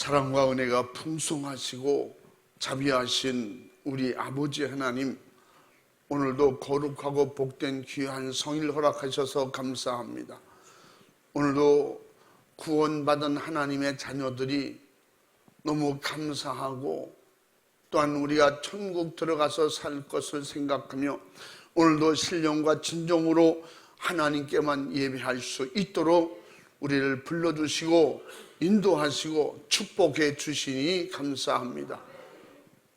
사랑과 은혜가 풍성하시고 자비하신 우리 아버지 하나님, 오늘도 거룩하고 복된 귀한 성일 허락하셔서 감사합니다. 오늘도 구원받은 하나님의 자녀들이 너무 감사하고 또한 우리가 천국 들어가서 살 것을 생각하며 오늘도 신령과 진정으로 하나님께만 예배할 수 있도록 우리를 불러주시고 인도하시고 축복해 주시니 감사합니다.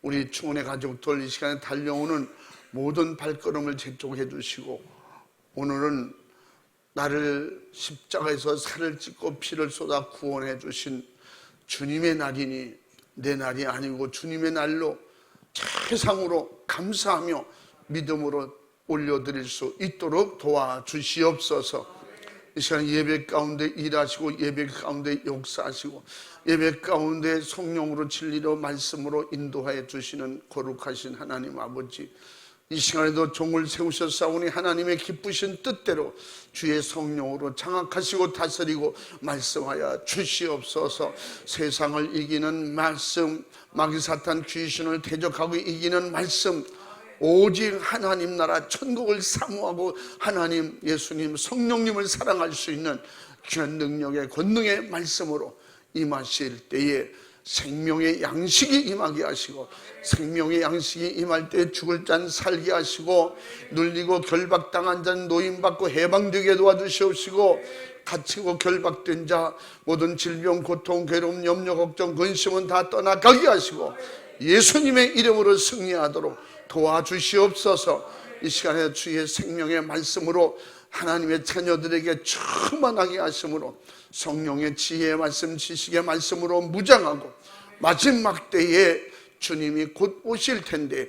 우리 충원의 가족들 이 시간에 달려오는 모든 발걸음을 재촉해 주시고, 오늘은 나를 십자가에서 살을 찢고 피를 쏟아 구원해 주신 주님의 날이니 내 날이 아니고 주님의 날로 최상으로 감사하며 믿음으로 올려드릴 수 있도록 도와주시옵소서. 이 시간 예배 가운데 일하시고 예배 가운데 역사하시고 예배 가운데 성령으로 진리로 말씀으로 인도하여 주시는 거룩하신 하나님 아버지, 이 시간에도 종을 세우셨사오니 하나님의 기쁘신 뜻대로 주의 성령으로 장악하시고 다스리고 말씀하여 주시옵소서. 세상을 이기는 말씀, 마귀 사탄 귀신을 대적하고 이기는 말씀, 오직 하나님 나라 천국을 사모하고 하나님 예수님 성령님을 사랑할 수 있는 귀한 능력의 권능의 말씀으로 임하실 때에 생명의 양식이 임하게 하시고, 생명의 양식이 임할 때 죽을 잔 살게 하시고, 눌리고 결박당한 자는 노임받고 해방되게 도와주시옵시고, 갇히고 결박된 자 모든 질병, 고통, 괴로움, 염려, 걱정, 근심은 다 떠나가게 하시고 예수님의 이름으로 승리하도록 도와주시옵소서. 이 시간에 주의 생명의 말씀으로 하나님의 자녀들에게 충만하게 하심으로 성령의 지혜의 말씀, 지식의 말씀으로 무장하고 마지막 때에 주님이 곧 오실 텐데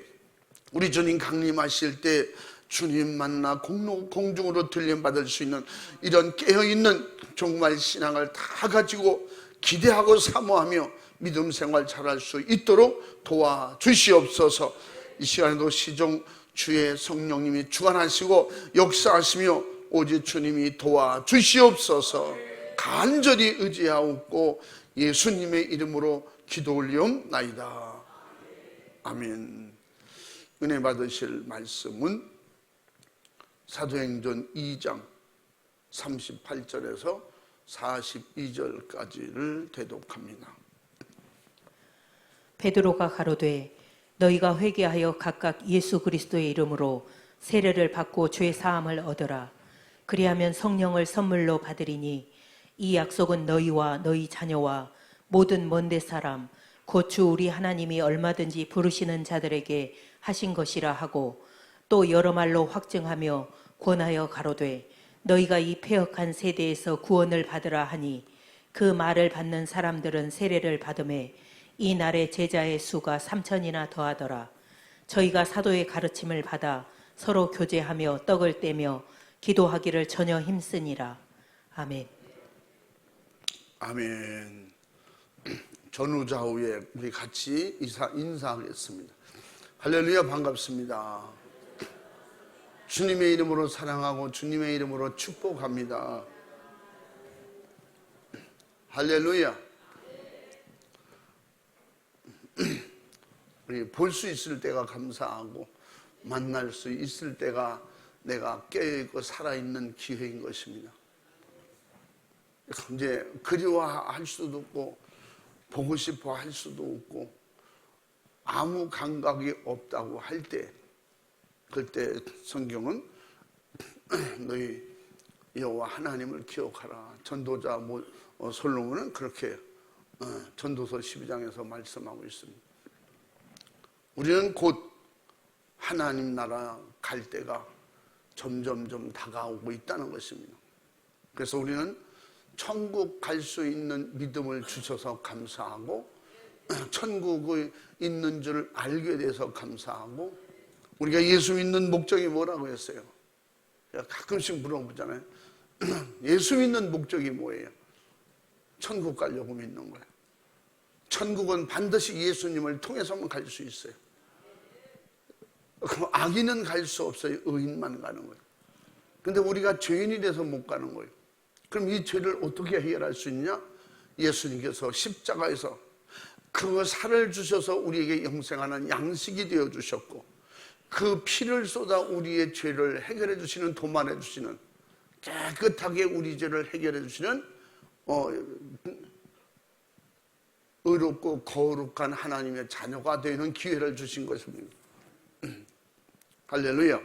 우리 주님 강림하실 때 주님 만나 공중으로 들림받을 수 있는 이런 깨어있는 정말 신앙을 다 가지고 기대하고 사모하며 믿음 생활 잘할 수 있도록 도와주시옵소서. 이 시간에도 시종 주의 성령님이 주관하시고 역사하시며 오직 주님이 도와주시옵소서. 간절히 의지하옵고 예수님의 이름으로 기도 올리옵나이다. 아멘. 은혜 받으실 말씀은 사도행전 2장 38절에서 42절까지를 대독합니다. 베드로가 가로되 너희가 회개하여 각각 예수 그리스도의 이름으로 세례를 받고 죄 사함을 얻으라. 그리하면 성령을 선물로 받으리니 이 약속은 너희와 너희 자녀와 모든 먼데 사람 곧 주 우리 하나님이 얼마든지 부르시는 자들에게 하신 것이라 하고, 또 여러 말로 확증하며 권하여 가로되 너희가 이 패역한 세대에서 구원을 받으라 하니, 그 말을 받는 사람들은 세례를 받음에 이 날에 제자의 수가 3,000이나 더하더라. 저희가 사도의 가르침을 받아 서로 교제하며 떡을 떼며 기도하기를 전혀 힘쓰니라. 아멘. 아멘. 전후좌우에 우리 같이 인사하겠습니다. 할렐루야, 반갑습니다. 주님의 이름으로 사랑하고 주님의 이름으로 축복합니다. 할렐루야. 우리 볼 수 있을 때가 감사하고 만날 수 있을 때가 내가 깨어있고 살아있는 기회인 것입니다. 이제 그리워할 수도 없고 보고 싶어 할 수도 없고 아무 감각이 없다고 할 때, 그때 성경은 너희 여호와 하나님을 기억하라. 전도자 솔로몬은 그렇게 전도서 12장에서 말씀하고 있습니다. 우리는 곧 하나님 나라 갈 때가 점점점 다가오고 있다는 것입니다. 그래서 우리는 천국 갈 수 있는 믿음을 주셔서 감사하고, 천국에 있는 줄 알게 돼서 감사하고, 우리가 예수 믿는 목적이 뭐라고 했어요? 가끔씩 물어보잖아요. 예수 믿는 목적이 뭐예요? 천국 가려고 믿는 거예요. 천국은 반드시 예수님을 통해서만 갈 수 있어요. 그럼 악인은 갈 수 없어요. 의인만 가는 거예요. 근데 우리가 죄인이 돼서 못 가는 거예요. 그럼 이 죄를 어떻게 해결할 수 있냐? 예수님께서 십자가에서 그 살을 주셔서 우리에게 영생하는 양식이 되어 주셨고, 그 피를 쏟아 우리의 죄를 해결해 주시는, 도만해 주시는, 깨끗하게 우리 죄를 해결해 주시는 의롭고 거룩한 하나님의 자녀가 되는 기회를 주신 것입니다. 할렐루야.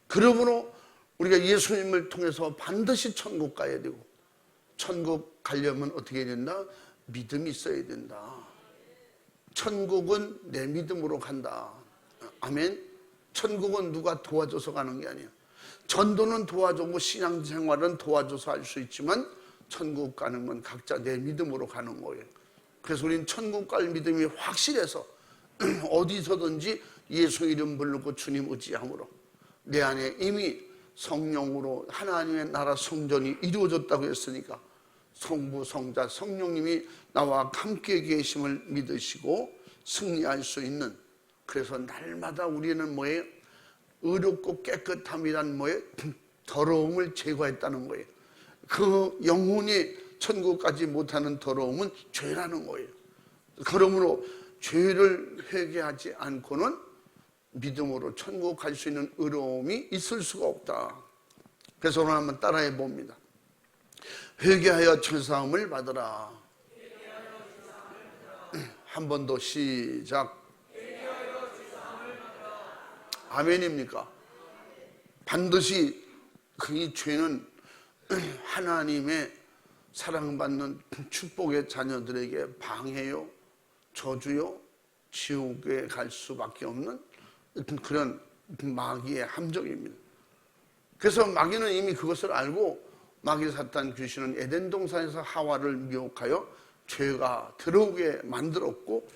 그러므로 우리가 예수님을 통해서 반드시 천국 가야 되고, 천국 가려면 어떻게 해야 된다? 믿음이 있어야 된다. 천국은 내 믿음으로 간다. 아멘. 천국은 누가 도와줘서 가는 게 아니야. 전도는 도와주고 신앙생활은 도와줘서 할 수 있지만 천국 가는 건 각자 내 믿음으로 가는 거예요. 그래서 우리는 천국 갈 믿음이 확실해서 어디서든지 예수 이름 부르고 주님 의지함으로 내 안에 이미 성령으로 하나님의 나라 성전이 이루어졌다고 했으니까 성부, 성자, 성령님이 나와 함께 계심을 믿으시고 승리할 수 있는, 그래서 날마다 우리는 뭐예요? 의롭고 깨끗함이란 뭐예요? 더러움을 제거했다는 거예요. 그 영혼이 천국 가지 못하는 더러움은 죄라는 거예요. 그러므로 죄를 회개하지 않고는 믿음으로 천국 갈 수 있는 의로움이 있을 수가 없다. 그래서 오늘 한번 따라해 봅니다. 회개하여 죄사함을 받으라. 한 번 더 시작. 아멘입니까? 반드시 그 죄는 하나님의 사랑받는 축복의 자녀들에게 방해요, 저주요, 지옥에 갈 수밖에 없는 그런 마귀의 함정입니다. 그래서 마귀는 이미 그것을 알고, 마귀 사탄 귀신은 에덴 동산에서 하와를 미혹하여 죄가 들어오게 만들었고,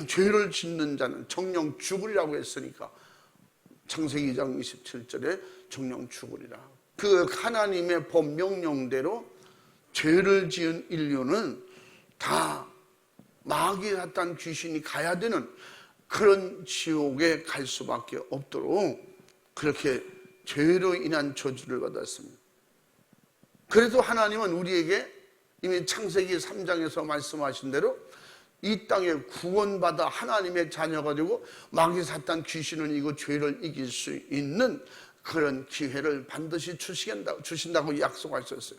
죄를 짓는 자는 정령 죽으리라고 했으니까 창세기 2장 27절에 정령 죽으리라. 그 하나님의 법 명령대로 죄를 지은 인류는 다 마귀 사탄 귀신이 가야 되는 그런 지옥에 갈 수밖에 없도록 그렇게 죄로 인한 저주를 받았습니다. 그래도 하나님은 우리에게 이미 창세기 3장에서 말씀하신 대로 이 땅에 구원받아 하나님의 자녀가 되고 마귀 사탄 귀신은 이거 죄를 이길 수 있는 그런 기회를 반드시 주신다고 약속하셨어요.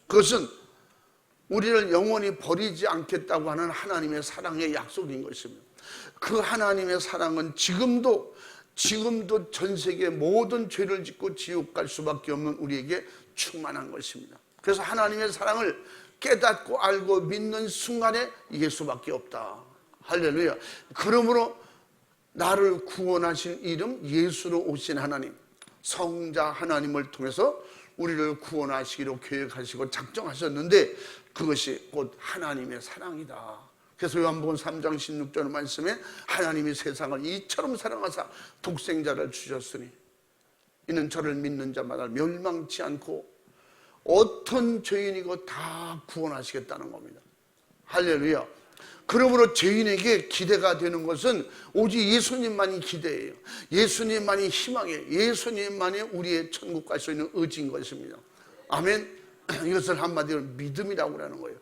그것은 우리를 영원히 버리지 않겠다고 하는 하나님의 사랑의 약속인 것입니다. 그 하나님의 사랑은 지금도 전 세계 모든 죄를 짓고 지옥 갈 수밖에 없는 우리에게 충만한 것입니다. 그래서 하나님의 사랑을 깨닫고 알고 믿는 순간에 예수밖에 없다. 할렐루야. 그러므로 나를 구원하신 이름 예수로 오신 하나님, 성자 하나님을 통해서 우리를 구원하시기로 계획하시고 작정하셨는데, 그것이 곧 하나님의 사랑이다. 그래서 요한복음 3장 16절 말씀에 하나님이 세상을 이처럼 사랑하사 독생자를 주셨으니 이는 저를 믿는 자마다 멸망치 않고 어떤 죄인이고 다 구원하시겠다는 겁니다. 할렐루야. 그러므로 죄인에게 기대가 되는 것은 오직 예수님만이 기대예요. 예수님만이 희망이에요. 예수님만이 우리의 천국 갈 수 있는 의지인 것입니다. 아멘. 이것을 한마디로 믿음이라고 하는 거예요.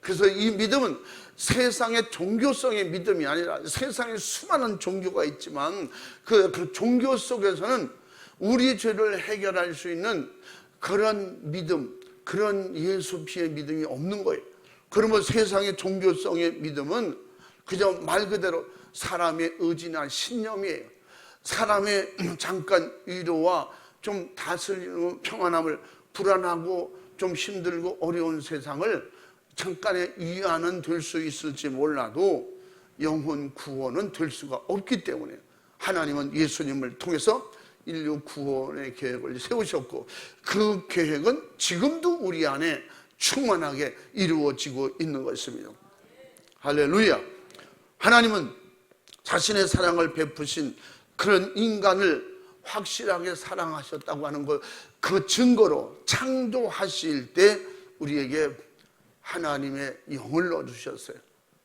그래서 이 믿음은 세상의 종교성의 믿음이 아니라, 세상에 수많은 종교가 있지만 그 종교 속에서는 우리 죄를 해결할 수 있는 그런 믿음, 그런 예수 피의 믿음이 없는 거예요. 그러면 세상의 종교성의 믿음은 그저 말 그대로 사람의 의지나 신념이에요. 사람의 잠깐 위로와 좀 다스리는 평안함을, 불안하고 좀 힘들고 어려운 세상을 잠깐의 위안은 될 수 있을지 몰라도 영혼 구원은 될 수가 없기 때문에 하나님은 예수님을 통해서 인류 구원의 계획을 세우셨고, 그 계획은 지금도 우리 안에 충만하게 이루어지고 있는 것입니다. 할렐루야. 하나님은 자신의 사랑을 베푸신 그런 인간을 확실하게 사랑하셨다고 하는 것, 그 증거로 창조하실 때 우리에게 하나님의 영을 넣어주셨어요.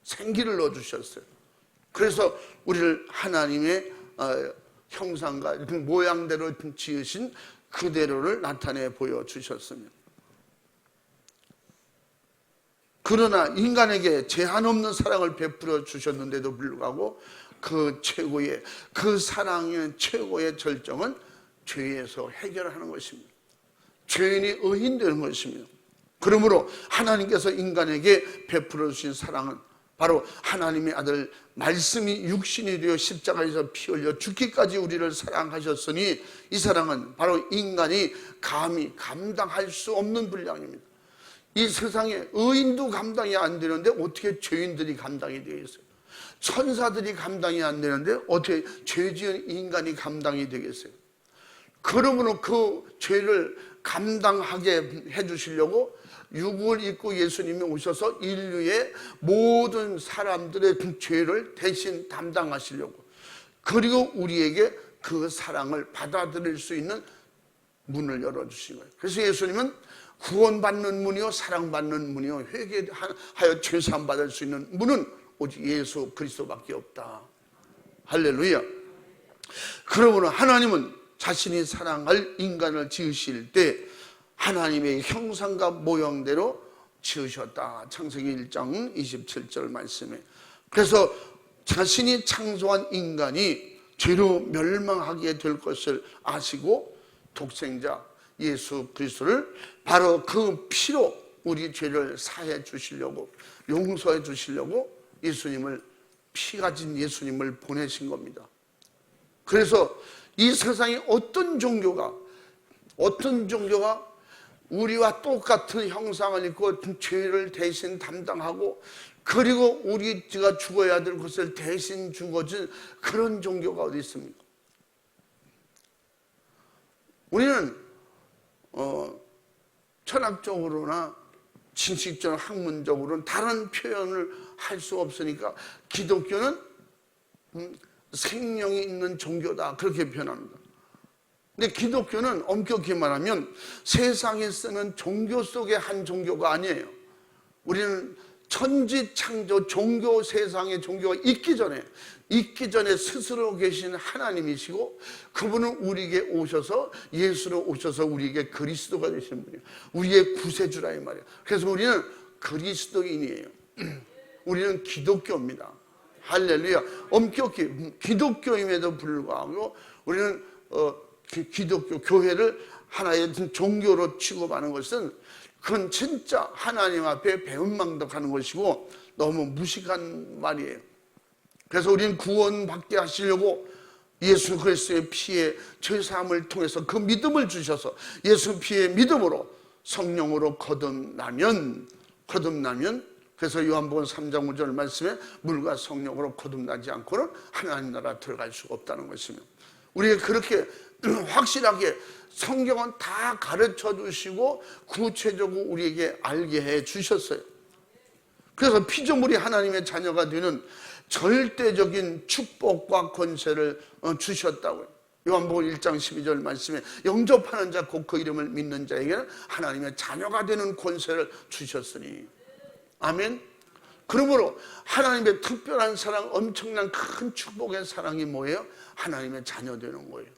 생기를 넣어주셨어요. 그래서 우리를 하나님의 형상과 모양대로 지으신 그대로를 나타내 보여주셨습니다. 그러나 인간에게 제한 없는 사랑을 베풀어 주셨는데도 불구하고 그 최고의, 그 사랑의 최고의 절정은 죄에서 해결하는 것입니다. 죄인이 의인되는 것입니다. 그러므로 하나님께서 인간에게 베풀어 주신 사랑은 바로 하나님의 아들 말씀이 육신이 되어 십자가에서 피 흘려 죽기까지 우리를 사랑하셨으니, 이 사랑은 바로 인간이 감히 감당할 수 없는 분량입니다. 이 세상에 의인도 감당이 안 되는데 어떻게 죄인들이 감당이 되겠어요? 천사들이 감당이 안 되는데 어떻게 죄 지은 인간이 감당이 되겠어요? 그러므로 그 죄를 감당하게 해주시려고 육을 입고 예수님이 오셔서 인류의 모든 사람들의 죄를 대신 담당하시려고, 그리고 우리에게 그 사랑을 받아들일 수 있는 문을 열어주신 거예요. 그래서 예수님은 구원받는 문이요, 사랑받는 문이요, 회개하여 죄사함 받을 수 있는 문은 오직 예수 그리스도밖에 없다. 할렐루야. 그러므로 하나님은 자신이 사랑할 인간을 지으실 때 하나님의 형상과 모형대로 지으셨다. 창세기 1장 27절 말씀에. 그래서 자신이 창조한 인간이 죄로 멸망하게 될 것을 아시고 독생자 예수 그리스도를 바로 그 피로 우리 죄를 사해 주시려고, 용서해 주시려고 예수님을, 피 가진 예수님을 보내신 겁니다. 그래서 이 세상에 어떤 종교가 우리와 똑같은 형상을 입고 죄를 대신 담당하고, 그리고 우리가 죽어야 될 것을 대신 죽어준 그런 종교가 어디 있습니까? 우리는 철학적으로나 진식적, 학문적으로는 다른 표현을 할 수 없으니까 기독교는 생명이 있는 종교다, 그렇게 표현합니다. 근데 기독교는 엄격히 말하면 세상에 쓰는 종교 속의 한 종교가 아니에요. 우리는 천지창조 종교, 세상의 종교가 있기 전에 스스로 계신 하나님이시고, 그분은 우리에게 오셔서, 예수로 오셔서 우리에게 그리스도가 되신 분이에요. 우리의 구세주라 이 말이에요. 그래서 우리는 그리스도인이에요. 우리는 기독교입니다. 할렐루야. 엄격히 기독교임에도 불구하고 우리는 기독교 교회를 하나의 종교로 취급하는 것은, 그건 진짜 하나님 앞에 배은망덕하는 것이고 너무 무식한 말이에요. 그래서 우리는 구원받게 하시려고 예수 그리스도의 피의 죄사함을 통해서 그 믿음을 주셔서, 예수 피의 믿음으로 성령으로 거듭나면, 그래서 요한복음 3장 5절 말씀에 물과 성령으로 거듭나지 않고는 하나님 나라 들어갈 수가 없다는 것이며, 우리가 그렇게 확실하게 성경은 다 가르쳐 주시고 구체적으로 우리에게 알게 해 주셨어요. 그래서 피조물이 하나님의 자녀가 되는 절대적인 축복과 권세를 주셨다고요. 요한복음 1장 12절 말씀에 영접하는 자 곧 그 이름을 믿는 자에게는 하나님의 자녀가 되는 권세를 주셨으니. 아멘. 그러므로 하나님의 특별한 사랑, 엄청난 큰 축복의 사랑이 뭐예요? 하나님의 자녀 되는 거예요.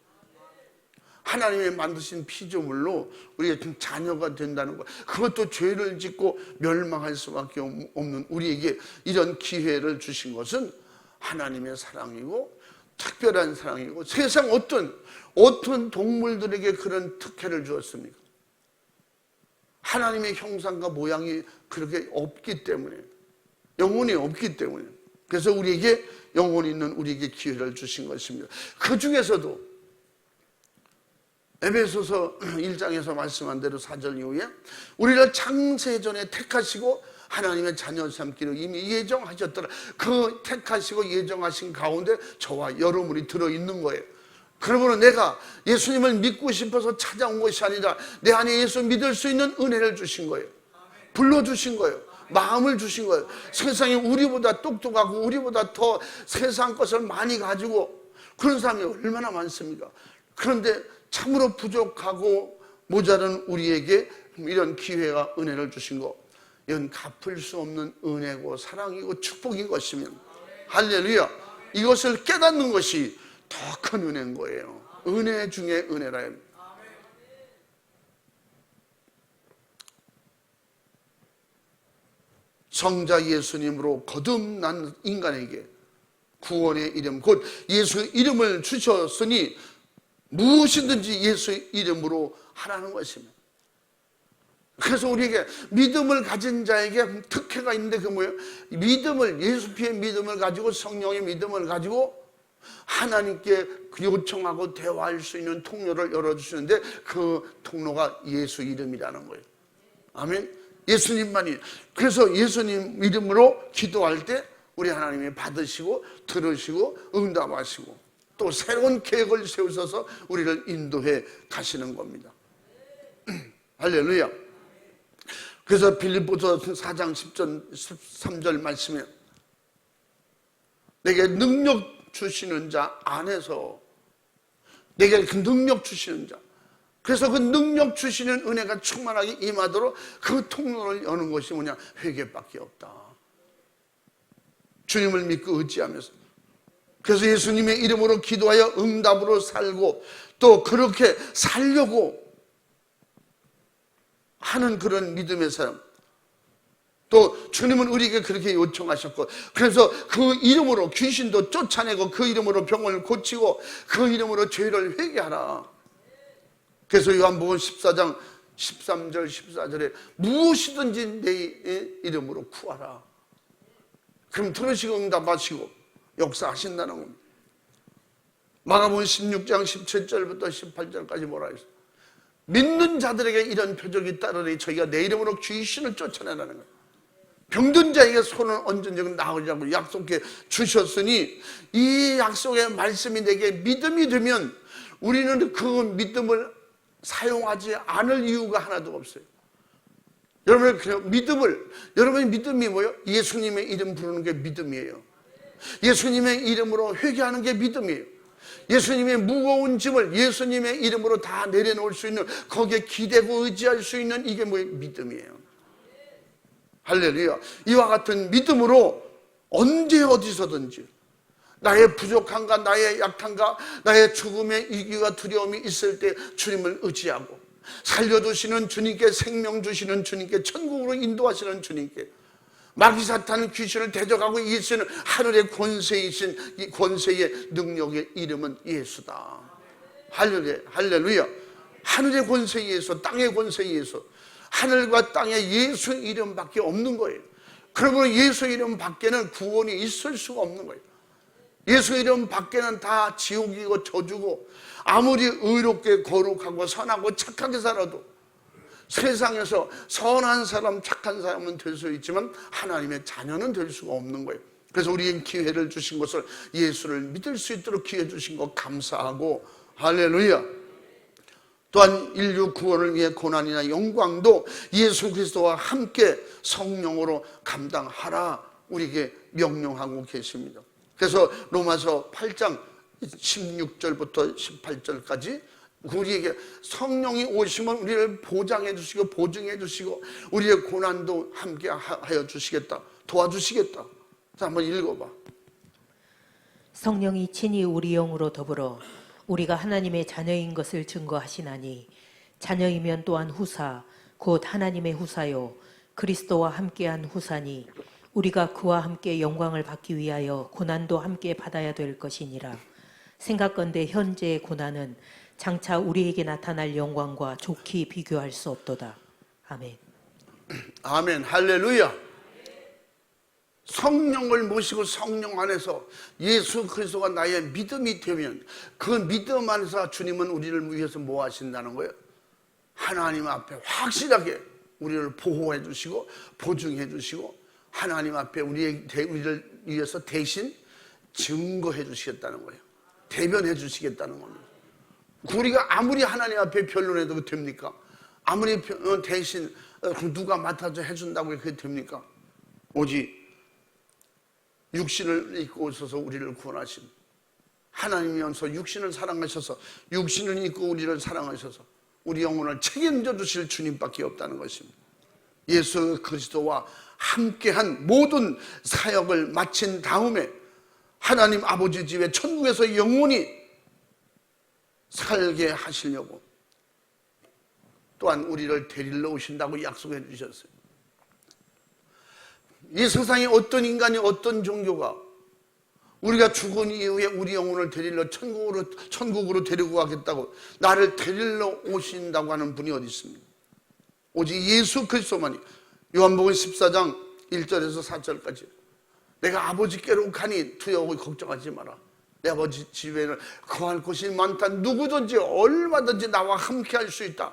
하나님의 만드신 피조물로 우리가 자녀가 된다는 것, 그것도 죄를 짓고 멸망할 수밖에 없는 우리에게 이런 기회를 주신 것은 하나님의 사랑이고 특별한 사랑이고, 세상 어떤 동물들에게 그런 특혜를 주었습니까? 하나님의 형상과 모양이 그렇게 없기 때문에, 영혼이 없기 때문에. 그래서 우리에게 영혼이 있는 우리에게 기회를 주신 것입니다. 그 중에서도 에베소서 1장에서 말씀한 대로 4절 이후에 우리를 창세전에 택하시고 하나님의 자녀 삼기로 이미 예정하셨더라. 그 택하시고 예정하신 가운데 저와 여러분이 들어있는 거예요. 그러므로 내가 예수님을 믿고 싶어서 찾아온 것이 아니라 내 안에 예수 믿을 수 있는 은혜를 주신 거예요. 불러주신 거예요. 마음을 주신 거예요. 세상에 우리보다 똑똑하고 우리보다 더 세상 것을 많이 가지고 그런 사람이 얼마나 많습니까? 그런데 참으로 부족하고 모자란 우리에게 이런 기회와 은혜를 주신 거, 이건 갚을 수 없는 은혜고 사랑이고 축복인 것이면, 할렐루야, 이것을 깨닫는 것이 더 큰 은혜인 거예요. 은혜 중에 은혜라. 성자 예수님으로 거듭난 인간에게 구원의 이름 곧 예수의 이름을 주셨으니 무엇이든지 예수의 이름으로 하라는 것입니다. 그래서 우리에게 믿음을 가진 자에게 특혜가 있는데 그 뭐예요? 믿음을, 예수 피의 믿음을 가지고, 성령의 믿음을 가지고 하나님께 요청하고 대화할 수 있는 통로를 열어주시는데 그 통로가 예수 이름이라는 거예요. 아멘. 예수님만이. 그래서 예수님 이름으로 기도할 때 우리 하나님이 받으시고 들으시고 응답하시고 또 새로운 계획을 세우셔서 우리를 인도해 가시는 겁니다. 할렐루야. 그래서 빌립보서 4장 10절 13절 말씀에 내게 능력 주시는 자 안에서, 내게 그 능력 주시는 자, 그래서 그 능력 주시는 은혜가 충만하게 임하도록 그 통로를 여는 것이 뭐냐? 회개밖에 없다. 주님을 믿고 의지하면서, 그래서 예수님의 이름으로 기도하여 응답으로 살고 또 그렇게 살려고 하는 그런 믿음의 사람, 또 주님은 우리에게 그렇게 요청하셨고, 그래서 그 이름으로 귀신도 쫓아내고 그 이름으로 병을 고치고 그 이름으로 죄를 회개하라. 그래서 요한복음 14장 13절 14절에 무엇이든지 내 이름으로 구하라. 그럼 들으시고 응답하시고 역사하신다는 겁니다. 마가복음 16장 17절부터 18절까지 뭐라 했어요? 믿는 자들에게 이런 표적이 따르니 저희가 내 이름으로 귀신을 쫓아내라는 거예요. 병든 자에게 손을 얹은 적은 나으리라고 약속해 주셨으니 이 약속의 말씀이 내게 믿음이 되면 우리는 그 믿음을 사용하지 않을 이유가 하나도 없어요. 여러분의 여러분의 믿음이 뭐예요? 예수님의 이름 부르는 게 믿음이에요. 예수님의 이름으로 회개하는 게 믿음이에요. 예수님의 무거운 짐을 예수님의 이름으로 다 내려놓을 수 있는, 거기에 기대고 의지할 수 있는 이게 뭐예요? 믿음이에요. 할렐루야. 이와 같은 믿음으로 언제 어디서든지 나의 부족함과 나의 약함과 나의 죽음의 위기와 두려움이 있을 때 주님을 의지하고 살려주시는 주님께, 생명 주시는 주님께, 천국으로 인도하시는 주님께, 마귀 사탄 귀신을 대적하고 이기시는 하늘의 권세이신 이 권세의 능력의 이름은 예수다. 할렐루야. 하늘의 권세 예수, 땅의 권세 예수, 하늘과 땅에 예수 이름밖에 없는 거예요. 그러므로 예수 이름 밖에는 구원이 있을 수가 없는 거예요. 예수 이름 밖에는 다 지옥이고 저주고, 아무리 의롭게 거룩하고 선하고 착하게 살아도 세상에서 선한 사람, 착한 사람은 될 수 있지만 하나님의 자녀는 될 수가 없는 거예요. 그래서 우리에게 기회를 주신 것을, 예수를 믿을 수 있도록 기회 주신 것 감사하고, 할렐루야. 또한 인류 구원을 위해 고난이나 영광도 예수 그리스도와 함께 성령으로 감당하라 우리에게 명령하고 계십니다. 그래서 로마서 8장 16절부터 18절까지 우리에게 성령이 오시면 우리를 보장해 주시고 보증해 주시고 우리의 고난도 함께 하여 주시겠다, 도와주시겠다. 한번 읽어봐. 성령이 친히 우리 영으로 더불어 우리가 하나님의 자녀인 것을 증거하시나니 자녀이면 또한 후사 곧 하나님의 후사요 그리스도와 함께한 후사니 우리가 그와 함께 영광을 받기 위하여 고난도 함께 받아야 될 것이니라. 생각건대 현재의 고난은 장차 우리에게 나타날 영광과 좋게 비교할 수 없도다. 아멘. 아멘. 할렐루야. 성령을 모시고 성령 안에서 예수 그리스도가 나의 믿음이 되면 그 믿음 안에서 주님은 우리를 위해서 뭐 하신다는 거예요? 하나님 앞에 확실하게 우리를 보호해 주시고 보증해 주시고 하나님 앞에 우리를 위해서 대신 증거해 주시겠다는 거예요. 대변해 주시겠다는 겁니다. 우리가 아무리 하나님 앞에 변론해도 됩니까? 아무리 대신 누가 맡아서 해준다고 그게 됩니까? 오직 육신을 입고 오셔서 우리를 구원하신 하나님이면서 육신을 사랑하셔서 육신을 입고 우리를 사랑하셔서 우리 영혼을 책임져 주실 주님밖에 없다는 것입니다. 예수 그리스도와 함께한 모든 사역을 마친 다음에 하나님 아버지 집에 천국에서 영원히 살게 하시려고 또한 우리를 데리러 오신다고 약속해 주셨어요. 이 세상에 어떤 인간이 어떤 종교가 우리가 죽은 이후에 우리 영혼을 데리러 천국으로 데리고 가겠다고 나를 데리러 오신다고 하는 분이 어디 있습니까? 오직 예수 그리스도만이. 요한복음 14장 1절에서 4절까지 내가 아버지께로 가니 두려워 걱정하지 마라. 내 아버지 집에는 거할 곳이 많다. 누구든지 얼마든지 나와 함께 할 수 있다.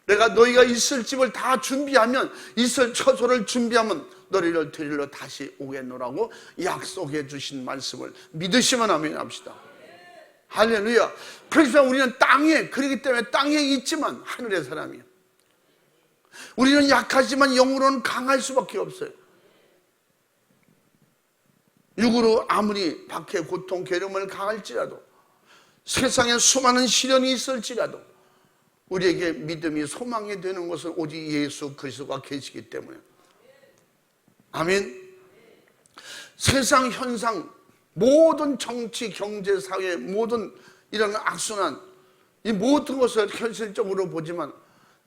내가 너희가 있을 집을 다 준비하면 있을 처소를 준비하면 너희를 데리러 다시 오겠노라고 약속해 주신 말씀을 믿으시면 아멘 합시다. 할렐루야. 그래서 우리는 땅에 그렇기 때문에 땅에 있지만 하늘의 사람이에요. 우리는 약하지만 영으로는 강할 수밖에 없어요. 육으로 아무리 박해 고통 괴로움을 강할지라도 세상에 수많은 시련이 있을지라도 우리에게 믿음이 소망이 되는 것은 오직 예수 그리스도가 계시기 때문에. 아멘. 세상 현상 모든 정치 경제 사회 모든 이런 악순환 이 모든 것을 현실적으로 보지만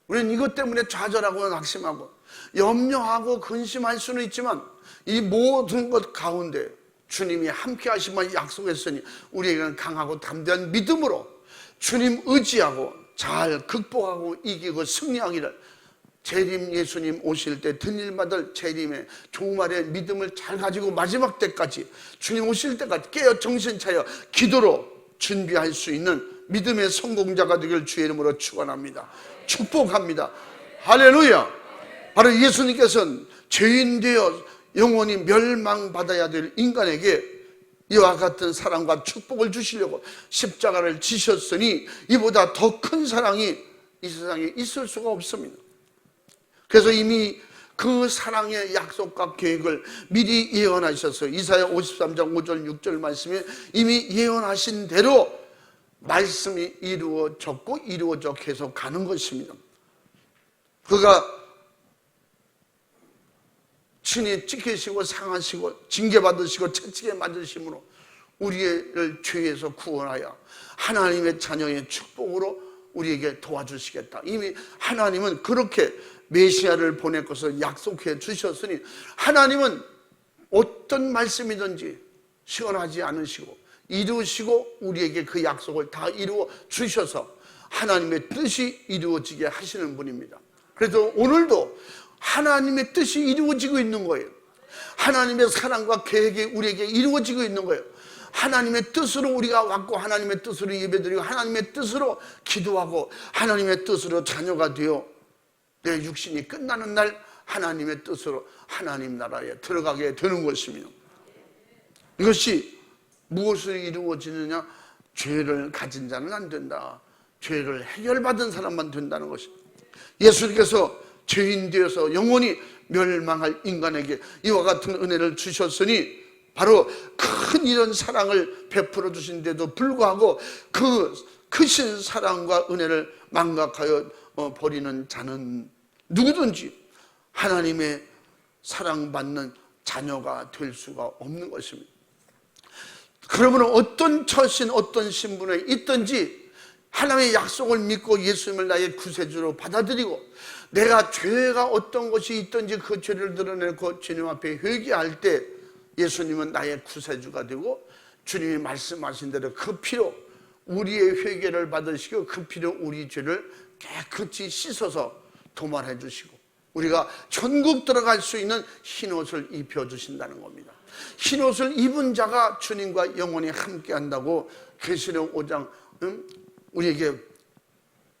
우리는 이것 때문에 좌절하고 낙심하고 염려하고 근심할 수는 있지만 이 모든 것 가운데 주님이 함께 하시면 약속했으니 우리에게는 강하고 담대한 믿음으로 주님 의지하고 잘 극복하고 이기고 승리하기를 재림 예수님 오실 때 들릴받을 재림의 종말의 믿음을 잘 가지고 마지막 때까지 주님 오실 때까지 깨어 정신 차려 기도로 준비할 수 있는 믿음의 성공자가 되길 주의 이름으로 축원합니다. 축복합니다. 할렐루야. 바로 예수님께서는 죄인 되어 영원히 멸망받아야 될 인간에게 이와 같은 사랑과 축복을 주시려고 십자가를 지셨으니 이보다 더 큰 사랑이 이 세상에 있을 수가 없습니다. 그래서 이미 그 사랑의 약속과 계획을 미리 예언하셨어요. 이사야 53장 5절 6절 말씀에 이미 예언하신 대로 말씀이 이루어졌고 이루어져 계속 가는 것입니다. 그가 친히 찢기시고 상하시고 징계받으시고 채찍에 맞으심으로 우리를 죄에서 구원하여 하나님의 자녀의 축복으로 우리에게 도와주시겠다. 이미 하나님은 그렇게 메시아를 보낼 것을 약속해 주셨으니 하나님은 어떤 말씀이든지 시원하지 않으시고 이루시고 우리에게 그 약속을 다 이루어 주셔서 하나님의 뜻이 이루어지게 하시는 분입니다. 그래서 오늘도 하나님의 뜻이 이루어지고 있는 거예요. 하나님의 사랑과 계획이 우리에게 이루어지고 있는 거예요. 하나님의 뜻으로 우리가 왔고 하나님의 뜻으로 예배드리고 하나님의 뜻으로 기도하고 하나님의 뜻으로 자녀가 되어 내 육신이 끝나는 날 하나님의 뜻으로 하나님 나라에 들어가게 되는 것입니다. 이것이 무엇을 이루어지느냐? 죄를 가진 자는 안 된다. 죄를 해결받은 사람만 된다는 것입니다. 예수님께서 죄인 되어서 영원히 멸망할 인간에게 이와 같은 은혜를 주셨으니 바로 큰 이런 사랑을 베풀어 주신데도 불구하고 그 크신 사랑과 은혜를 망각하여 버리는 자는 누구든지 하나님의 사랑받는 자녀가 될 수가 없는 것입니다. 그러므로 어떤 처신, 어떤 신분에 있든지 하나님의 약속을 믿고 예수님을 나의 구세주로 받아들이고 내가 죄가 어떤 것이 있든지 그 죄를 드러내고 주님 앞에 회개할 때 예수님은 나의 구세주가 되고 주님이 말씀하신 대로 그 피로 우리의 회개를 받으시고 그 피로 우리 죄를 깨끗이 씻어서 도말해 주시고 우리가 천국 들어갈 수 있는 흰옷을 입혀주신다는 겁니다. 흰옷을 입은 자가 주님과 영원히 함께 한다고 계시록 5장 우리에게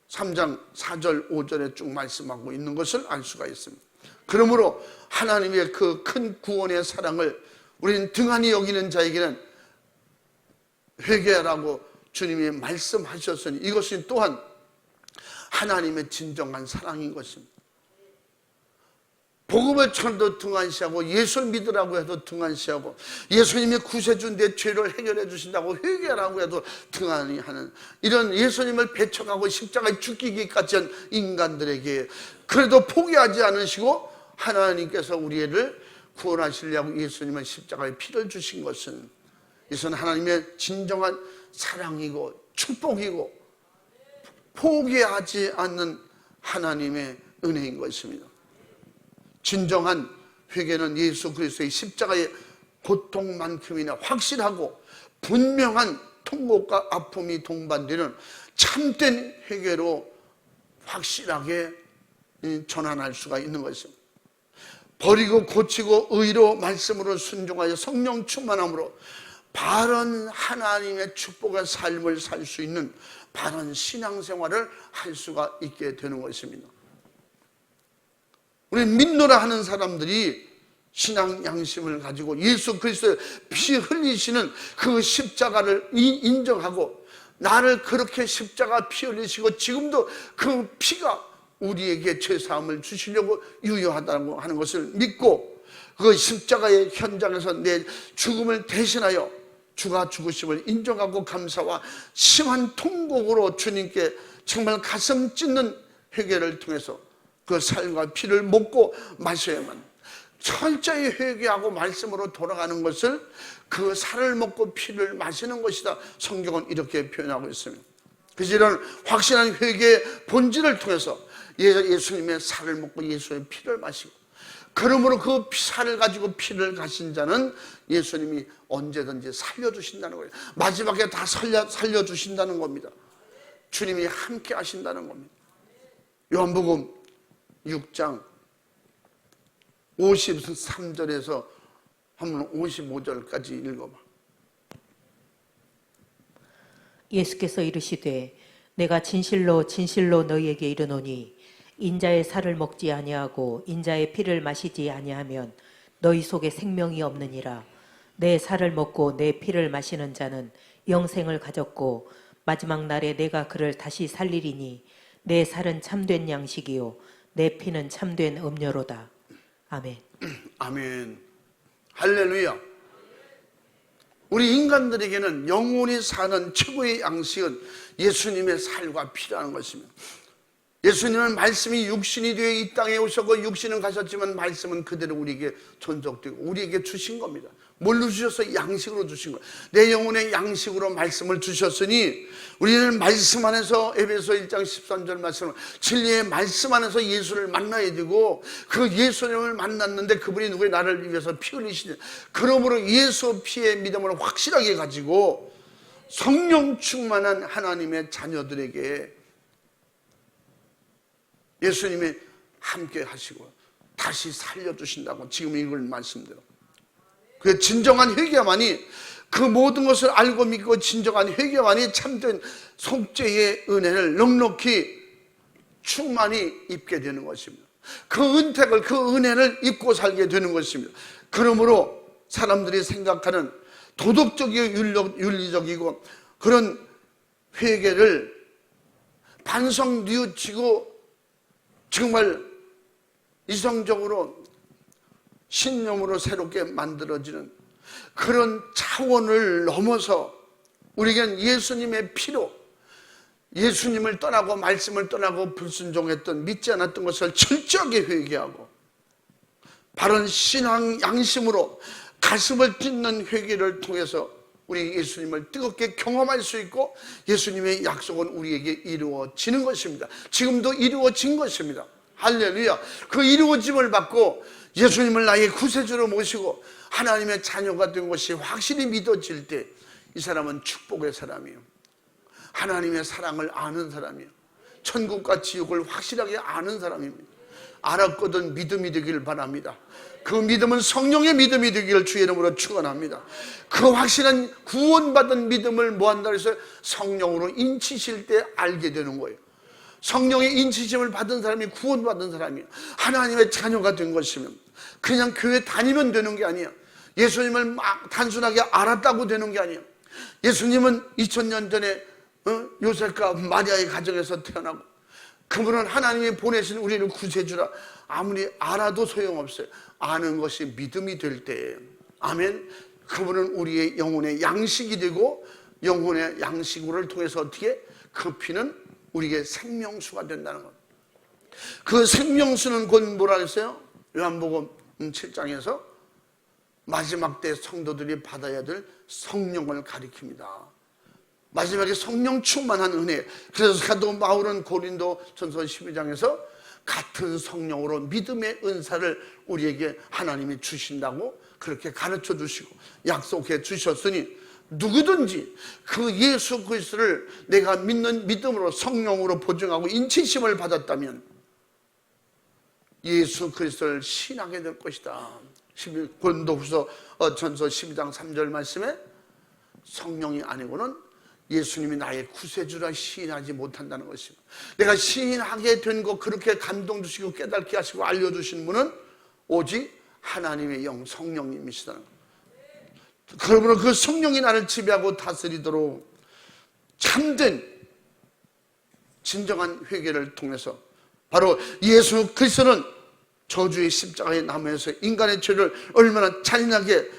3장 4절 5절에 쭉 말씀하고 있는 것을 알 수가 있습니다. 그러므로 하나님의 그 큰 구원의 사랑을 우리는 등한히 여기는 자에게는 회개하라고 주님이 말씀하셨으니 이것이 또한 하나님의 진정한 사랑인 것입니다. 복음을 전도 등한시하고 예수를 믿으라고 해도 등한시하고 예수님이 구세주인데 죄를 해결해 주신다고 회개하라고 해도 등한히 하는 이런 예수님을 배척하고 십자가에 죽기까지 한 인간들에게 그래도 포기하지 않으시고 하나님께서 우리를 구원하시려고 예수님은 십자가에 피를 주신 것은 이것은 하나님의 진정한 사랑이고 축복이고 포기하지 않는 하나님의 은혜인 것입니다. 진정한 회개는 예수 그리스도의 십자가의 고통만큼이나 확실하고 분명한 통곡과 아픔이 동반되는 참된 회개로 확실하게 전환할 수가 있는 것입니다. 버리고 고치고 의로 말씀으로 순종하여 성령 충만함으로 바른 하나님의 축복의 삶을 살 수 있는 바른 신앙생활을 할 수가 있게 되는 것입니다. 우리 믿노라 하는 사람들이 신앙 양심을 가지고 예수 그리스도의 피 흘리시는 그 십자가를 인정하고 나를 그렇게 십자가 피 흘리시고 지금도 그 피가 우리에게 죄사함을 주시려고 유효하다고 하는 것을 믿고 그 십자가의 현장에서 내 죽음을 대신하여 주가 죽으심을 인정하고 감사와 심한 통곡으로 주님께 정말 가슴 찢는 회개를 통해서 그 살과 피를 먹고 마셔야만 철저히 회개하고 말씀으로 돌아가는 것을 그 살을 먹고 피를 마시는 것이다. 성경은 이렇게 표현하고 있습니다. 그래서 이런 확실한 회개의 본질을 통해서 예수님의 살을 먹고 예수의 피를 마시고 그러므로 그 살을 가지고 피를 가신 자는 예수님이 언제든지 살려주신다는 거예요. 마지막에 다 살려주신다는 겁니다. 주님이 함께 하신다는 겁니다. 요한복음 6장 53절에서 한번 55절까지 읽어봐. 예수께서 이르시되 내가 진실로 진실로 너희에게 이르노니 인자의 살을 먹지 아니하고 인자의 피를 마시지 아니하면 너희 속에 생명이 없느니라. 내 살을 먹고 내 피를 마시는 자는 영생을 가졌고 마지막 날에 내가 그를 다시 살리리니 내 살은 참된 양식이요 내 피는 참된 음료로다. 아멘. 아멘. 할렐루야. 우리 인간들에게는 영원히 사는 최고의 양식은 예수님의 살과 피라는 것입니다. 예수님은 말씀이 육신이 되어 이 땅에 오셨고 육신은 가셨지만 말씀은 그대로 우리에게 존속되고 우리에게 주신 겁니다. 뭘로 주셔서? 양식으로 주신 거예요. 내 영혼의 양식으로 말씀을 주셨으니 우리는 말씀 안에서 에베소 1장 13절 말씀 진리의 말씀 안에서 예수를 만나야 되고 그 예수님을 만났는데 그분이 누구의 나를 위해서 피 흘리시니 그러므로 예수 피의 믿음을 확실하게 가지고 성령 충만한 하나님의 자녀들에게 예수님이 함께 하시고 다시 살려주신다고 지금 읽은 말씀대로 그 진정한 회개만이 그 모든 것을 알고 믿고 진정한 회개만이 참된 속죄의 은혜를 넉넉히 충만히 입게 되는 것입니다. 그 은택을 그 은혜를 입고 살게 되는 것입니다. 그러므로 사람들이 생각하는 도덕적이고 윤리적이고 그런 회개를 반석 뉘우치고 정말 이성적으로 신념으로 새롭게 만들어지는 그런 차원을 넘어서 우리에겐 예수님의 피로 예수님을 떠나고 말씀을 떠나고 불순종했던 믿지 않았던 것을 철저하게 회개하고 바른 신앙 양심으로 가슴을 찢는 회개를 통해서 우리 예수님을 뜨겁게 경험할 수 있고 예수님의 약속은 우리에게 이루어지는 것입니다. 지금도 이루어진 것입니다. 할렐루야. 그 이루어짐을 받고 예수님을 나의 구세주로 모시고 하나님의 자녀가 된 것이 확실히 믿어질 때 이 사람은 축복의 사람이에요. 하나님의 사랑을 아는 사람이에요. 천국과 지옥을 확실하게 아는 사람입니다. 알았거든 믿음이 되길 바랍니다. 그 믿음은 성령의 믿음이 되기를 주의 이름으로 축원합니다. 그 확실한 구원받은 믿음을 뭐한다 해서 성령으로 인치실 때 알게 되는 거예요. 성령의 인치심을 받은 사람이 구원받은 사람이에요. 하나님의 자녀가 된 것이면 그냥 교회 다니면 되는 게 아니에요. 예수님을 막 단순하게 알았다고 되는 게 아니에요. 예수님은 2000년 전에 요셉과 마리아의 가정에서 태어나고 그분은 하나님이 보내신 우리를 구세주라 아무리 알아도 소용없어요. 아는 것이 믿음이 될 때 아멘. 그분은 우리의 영혼의 양식이 되고 영혼의 양식을 통해서 어떻게 그 피는 우리에게 생명수가 된다는 것. 그 생명수는 곧 뭐라 했어요? 요한복음 7장에서 마지막 때 성도들이 받아야 될 성령을 가리킵니다. 마지막에 성령 충만한 은혜. 그래서 사도 바울은 고린도 전서 12장에서 같은 성령으로 믿음의 은사를 우리에게 하나님이 주신다고 그렇게 가르쳐 주시고 약속해 주셨으니 누구든지 그 예수 그리스도를 내가 믿는 믿음으로 성령으로 보증하고 인치심을 받았다면 예수 그리스도를 신하게 될 것이다. 고린도후서 전서 12장 3절 말씀에 성령이 아니고는 예수님이 나의 구세주라 시인하지 못한다는 것입니다. 내가 시인하게 된 거 그렇게 감동 주시고 깨닫게 하시고 알려주신 분은 오직 하나님의 영 성령님이시다는 것. 그러므로 그 성령이 나를 지배하고 다스리도록 참된 진정한 회개를 통해서 바로 예수 그리스도는 저주의 십자가의 나무에서 인간의 죄를 얼마나 잔인하게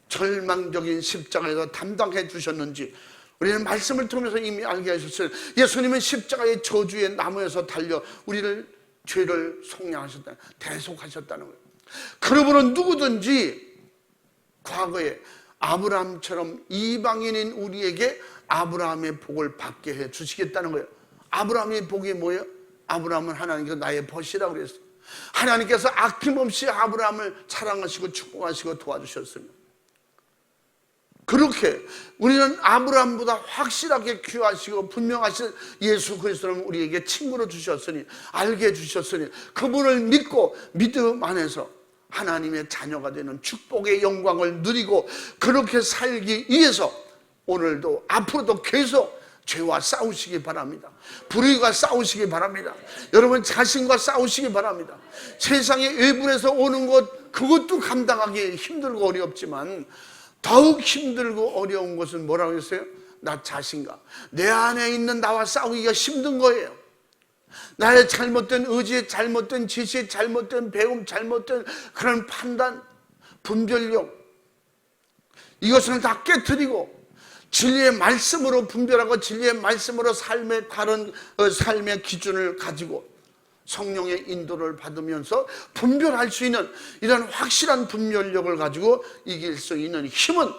절망적인 십자가에서 담당해 주셨는지 우리는 말씀을 통해서 이미 알게 하셨어요. 예수님은 십자가의 저주의 나무에서 달려 우리를 죄를 속량하셨다, 대속하셨다는 거예요. 그러므로 누구든지 과거에 아브라함처럼 이방인인 우리에게 아브라함의 복을 받게 해 주시겠다는 거예요. 아브라함의 복이 뭐예요? 아브라함은 하나님께서 나의 벗이라고 그랬어요. 하나님께서 아낌없이 아브라함을 사랑하시고 축복하시고 도와주셨습니다. 그렇게 우리는 아브라함보다 확실하게 귀하시고 분명하신 예수 그리스도를 우리에게 친구로 주셨으니 알게 해주셨으니 그분을 믿고 믿음 안에서 하나님의 자녀가 되는 축복의 영광을 누리고 그렇게 살기 위해서 오늘도 앞으로도 계속 죄와 싸우시기 바랍니다. 불의와 싸우시기 바랍니다. 여러분 자신과 싸우시기 바랍니다. 세상의 외분에서 오는 것 그것도 감당하기 힘들고 어렵지만 더욱 힘들고 어려운 것은 뭐라고 했어요? 나 자신과 내 안에 있는 나와 싸우기가 힘든 거예요. 나의 잘못된 의지, 잘못된 지식, 잘못된 배움, 잘못된 그런 판단, 분별력 이것을 다 깨트리고 진리의 말씀으로 분별하고 진리의 말씀으로 삶의 다른 삶의 기준을 가지고 성령의 인도를 받으면서 분별할 수 있는 이런 확실한 분별력을 가지고 이길 수 있는 힘은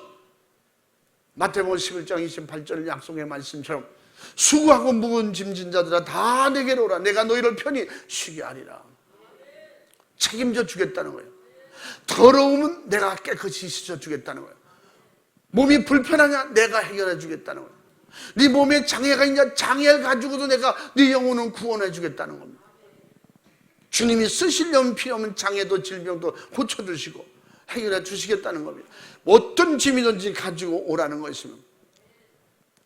마태복음 11장 28절 약속의 말씀처럼 수고하고 무거운 짐진 자들아 다 내게로 오라 내가 너희를 편히 쉬게 하리라. 책임져 주겠다는 거예요. 더러우면 내가 깨끗이 씻어 주겠다는 거예요. 몸이 불편하냐 내가 해결해 주겠다는 거예요. 네 몸에 장애가 있냐 장애를 가지고도 내가 네 영혼은 구원해 주겠다는 겁니다. 주님이 쓰시려면 필요 없는 장애도 질병도 고쳐주시고 해결해 주시겠다는 겁니다. 어떤 짐이든지 가지고 오라는 것이면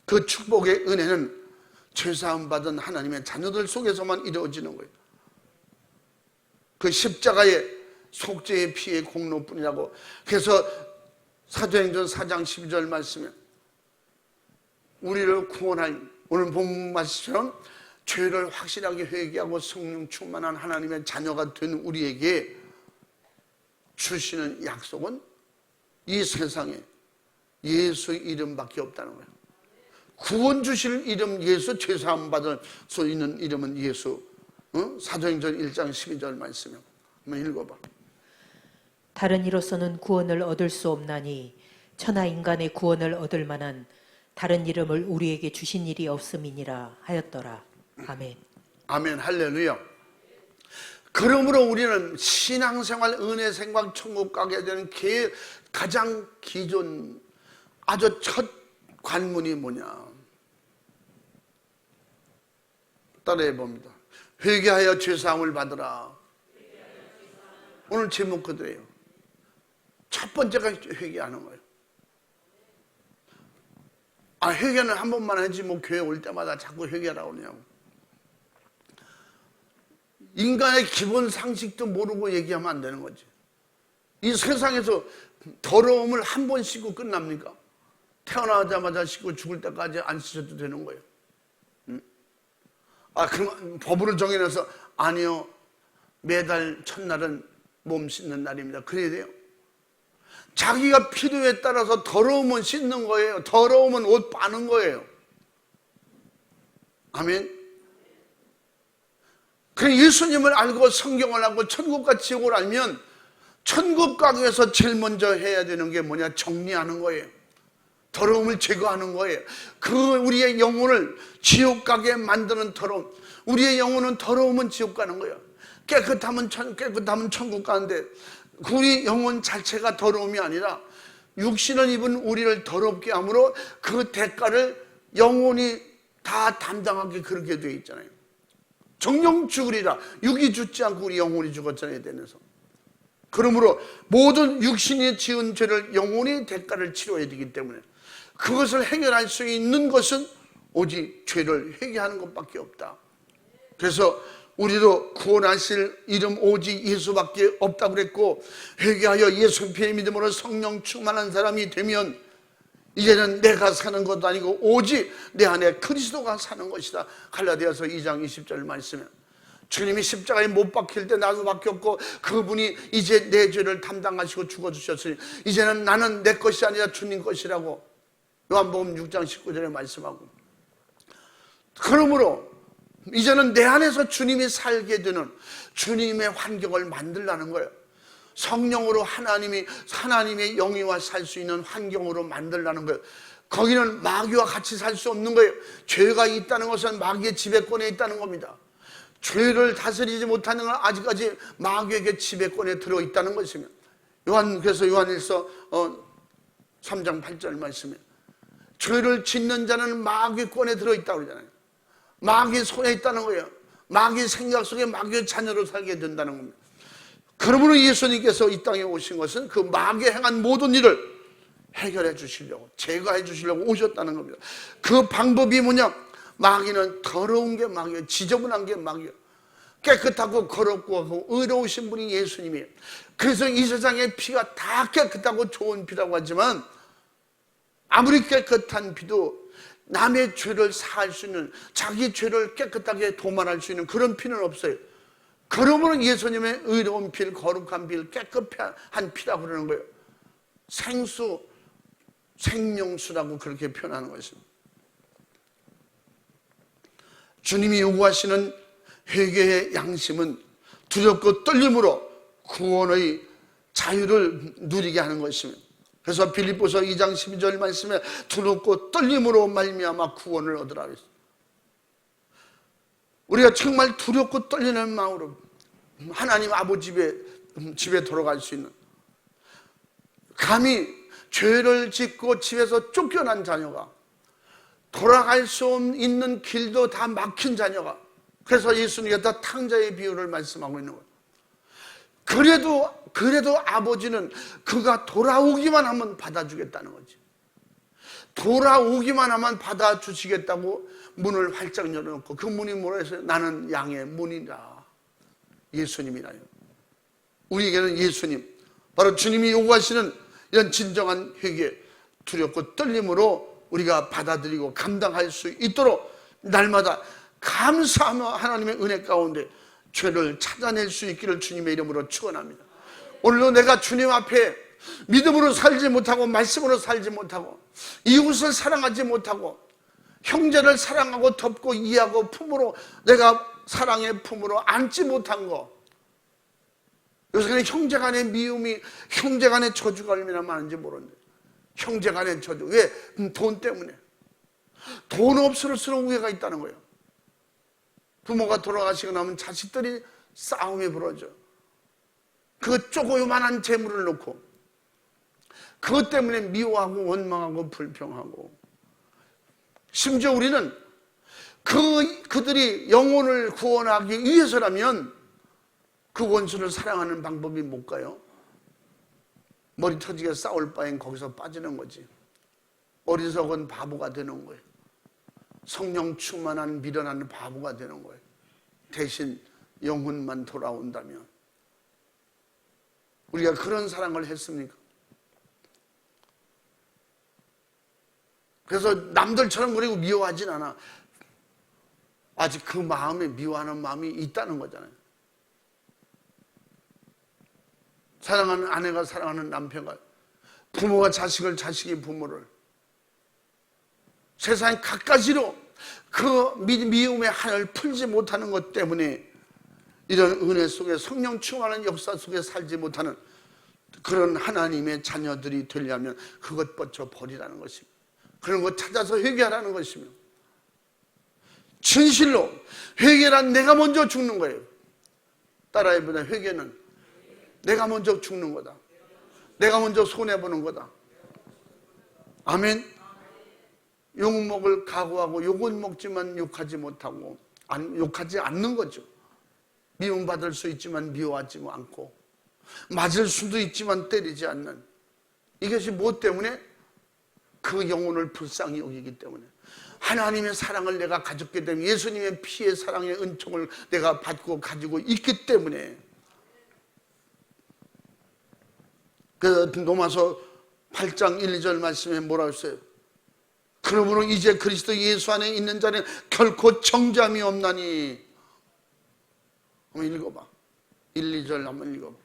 그 축복의 은혜는 죄사함 받은 하나님의 자녀들 속에서만 이루어지는 거예요. 그 십자가의 속죄의 피의 공로뿐이라고. 그래서 사도행전 4장 12절 말씀에 우리를 구원할 오늘 본 말씀처럼 죄를 확실하게 회개하고 성령 충만한 하나님의 자녀가 된 우리에게 주시는 약속은 이 세상에 예수 이름밖에 없다는 거예요. 구원 주실 이름 예수, 죄사함 받을 수 있는 이름은 예수. 사도행전 1장 12절 말씀이요. 한번 읽어봐. 다른 이로서는 구원을 얻을 수 없나니 천하 인간의 구원을 얻을 만한 다른 이름을 우리에게 주신 일이 없음이니라 하였더라. 아멘. 아멘. 할렐루야. 그러므로 우리는 신앙생활, 은혜생활, 천국 가게 되는 가장 기존 아주 첫 관문이 뭐냐? 따라해 봅니다. 회개하여 죄사함을 받으라. 오늘 제목 그대로예요. 첫 번째가 회개하는 거예요. 회개는 한 번만 하지 뭐 교회 올 때마다 자꾸 회개하라고 그러냐고. 인간의 기본 상식도 모르고 얘기하면 안 되는 거지. 이 세상에서 더러움을 한 번 씻고 끝납니까? 태어나자마자 씻고 죽을 때까지 안 씻어도 되는 거예요. 그럼 법으로 정해놔서 아니요, 매달 첫날은 몸 씻는 날입니다. 그래야 돼요. 자기가 필요에 따라서 더러우면 씻는 거예요. 더러우면 옷 빠는 거예요. 아멘. 그 예수님을 알고 성경을 알고 천국과 지옥을 알면 천국 가기 위해서 제일 먼저 해야 되는 게 뭐냐? 정리하는 거예요. 더러움을 제거하는 거예요. 우리의 영혼을 지옥 가게 만드는 더러움. 우리의 영혼은 더러우면 지옥 가는 거예요. 깨끗하면 천국 가는데 우리 영혼 자체가 더러움이 아니라 육신을 입은 우리를 더럽게 함으로 그 대가를 영혼이 다 담당하게 그렇게 되어 있잖아요. 정령 죽으리라. 육이 죽지 않고 우리 영혼이 죽었잖아요. 에덴에서. 그러므로 모든 육신이 지은 죄를 영혼이 대가를 치러야 되기 때문에 그것을 해결할 수 있는 것은 오직 죄를 회개하는 것밖에 없다. 그래서 우리도 구원하실 이름 오직 예수밖에 없다고 그랬고, 회개하여 예수 피의 믿음으로 성령 충만한 사람이 되면 이제는 내가 사는 것도 아니고 오직 내 안에 그리스도가 사는 것이다. 갈라디아서 2장 20절 말씀에 주님이 십자가에 못 박힐 때 나도 박혔고 그분이 이제 내 죄를 담당하시고 죽어주셨으니 이제는 나는 내 것이 아니라 주님 것이라고 요한복음 6장 19절에 말씀하고, 그러므로 이제는 내 안에서 주님이 살게 되는 주님의 환경을 만들라는 거예요. 성령으로 하나님의 영이와 살 수 있는 환경으로 만들라는 거예요. 거기는 마귀와 같이 살 수 없는 거예요. 죄가 있다는 것은 마귀의 지배권에 있다는 겁니다. 죄를 다스리지 못하는 건 아직까지 마귀에게 지배권에 들어있다는 것이며, 그래서 요한일서 3장 8절 말씀에 죄를 짓는 자는 마귀권에 들어있다고 그러잖아요. 마귀 손에 있다는 거예요. 마귀 생각 속에 마귀의 자녀로 살게 된다는 겁니다. 그러므로 예수님께서 이 땅에 오신 것은 그 마귀 행한 모든 일을 해결해 주시려고, 제거해 주시려고 오셨다는 겁니다. 그 방법이 뭐냐? 마귀는 더러운 게 마귀예요. 지저분한 게 마귀예요. 깨끗하고 거룩고 하고 의로우신 분이 예수님이에요. 그래서 이 세상의 피가 다 깨끗하고 좋은 피라고 하지만 아무리 깨끗한 피도 남의 죄를 사할 수 있는, 자기 죄를 깨끗하게 도말할 수 있는 그런 피는 없어요. 그러므로 예수님의 의로운 피를, 거룩한 피를, 깨끗한 피라고 그러는 거예요. 생수, 생명수라고 그렇게 표현하는 것입니다. 주님이 요구하시는 회개의 양심은 두렵고 떨림으로 구원의 자유를 누리게 하는 것입니다. 그래서 빌립보서 2장 12절 말씀에 두렵고 떨림으로 말미암아 구원을 얻으라 그랬어요. 우리가 정말 두렵고 떨리는 마음으로 하나님 아버지 집에 돌아갈 수 있는, 감히 죄를 짓고 집에서 쫓겨난 자녀가 돌아갈 수 있는 길도 다 막힌 자녀가, 그래서 예수님께서 탕자의 비유를 말씀하고 있는 거예요. 그래도 아버지는 그가 돌아오기만 하면 받아주겠다는 거지. 돌아오기만 하면 받아주시겠다고 문을 활짝 열어놓고, 그 문이 뭐라 해서 나는 양의 문이라. 예수님이라요. 우리에게는 예수님, 바로 주님이 요구하시는 이런 진정한 회개, 두렵고 떨림으로 우리가 받아들이고 감당할 수 있도록 날마다 감사하며 하나님의 은혜 가운데 죄를 찾아낼 수 있기를 주님의 이름으로 축원합니다. 오늘도 내가 주님 앞에 믿음으로 살지 못하고 말씀으로 살지 못하고 이웃을 사랑하지 못하고 형제를 사랑하고 덮고 이해하고 품으로 내가 사랑의 품으로 안지 못한 거, 요새는 형제 간의 미움이, 형제 간의 저주가 얼마나 많은지 모르는데, 형제 간의 저주. 왜? 돈 때문에. 돈 없을수록 우애가 있다는 거예요. 부모가 돌아가시고 나면 자식들이 싸움이 벌어져. 그 조그만한 재물을 놓고 그것 때문에 미워하고 원망하고 불평하고, 심지어 우리는 그들이 영혼을 구원하기 위해서라면 그 원수를 사랑하는 방법이 뭘까요? 머리 터지게 싸울 바엔 거기서 빠지는 거지. 어리석은 바보가 되는 거예요. 성령 충만한 미련한 바보가 되는 거예요. 대신 영혼만 돌아온다면. 우리가 그런 사랑을 했습니까? 그래서 남들처럼 그리고 미워하진 않아. 아직 그 마음에 미워하는 마음이 있다는 거잖아요. 사랑하는 아내가 사랑하는 남편과, 부모가 자식을, 자식이 부모를, 세상 갖가지로 그 미움의 한을 풀지 못하는 것 때문에 이런 은혜 속에 성령 충만한 역사 속에 살지 못하는 그런 하나님의 자녀들이 되려면 그것 뻗쳐 버리라는 것입니다. 그런 것 찾아서 회개하라는 것이며, 진실로 회개란 내가 먼저 죽는 거예요. 따라해보자. 회개는 내가 먼저 죽는 거다. 내가 먼저 손해보는 거다. 아멘. 욕먹을 각오하고 욕은 먹지만 욕하지 못하고 욕하지 않는 거죠. 미움받을 수 있지만 미워하지 않고, 맞을 수도 있지만 때리지 않는, 이것이 무엇 때문에? 그 영혼을 불쌍히 여기기 때문에, 하나님의 사랑을 내가 가졌기 때문에, 예수님의 피의 사랑의 은총을 내가 받고 가지고 있기 때문에. 그래서 로마서 8장 1, 2절 말씀에 뭐라고 했어요? 그러므로 이제 그리스도 예수 안에 있는 자는 결코 정죄함이 없나니. 한번 읽어봐. 1, 2절 한번 읽어봐.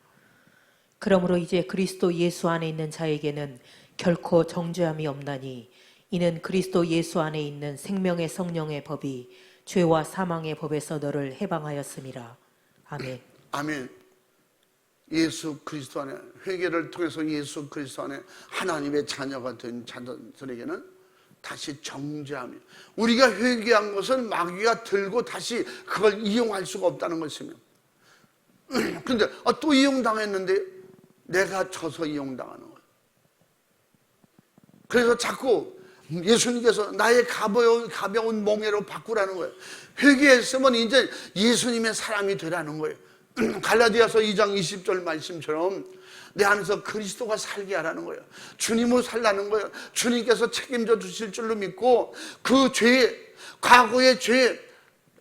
그러므로 이제 그리스도 예수 안에 있는 자에게는 결코 정죄함이 없나니, 이는 그리스도 예수 안에 있는 생명의 성령의 법이 죄와 사망의 법에서 너를 해방하였음이라. 아멘. 아멘. 예수 그리스도 안에, 회개를 통해서 예수 그리스도 안에 하나님의 자녀가 된 자들에게는 다시 정죄함이, 우리가 회개한 것은 마귀가 들고 다시 그걸 이용할 수가 없다는 것이며, 그런데 또 이용당했는데 내가 져서 이용당하는 거예요. 그래서 자꾸 예수님께서 나의 가벼운 멍에로 바꾸라는 거예요. 회개했으면 이제 예수님의 사람이 되라는 거예요. 갈라디아서 2장 20절 말씀처럼 내 안에서 그리스도가 살게 하라는 거예요. 주님으로 살라는 거예요. 주님께서 책임져 주실 줄로 믿고, 그 죄, 과거의 죄,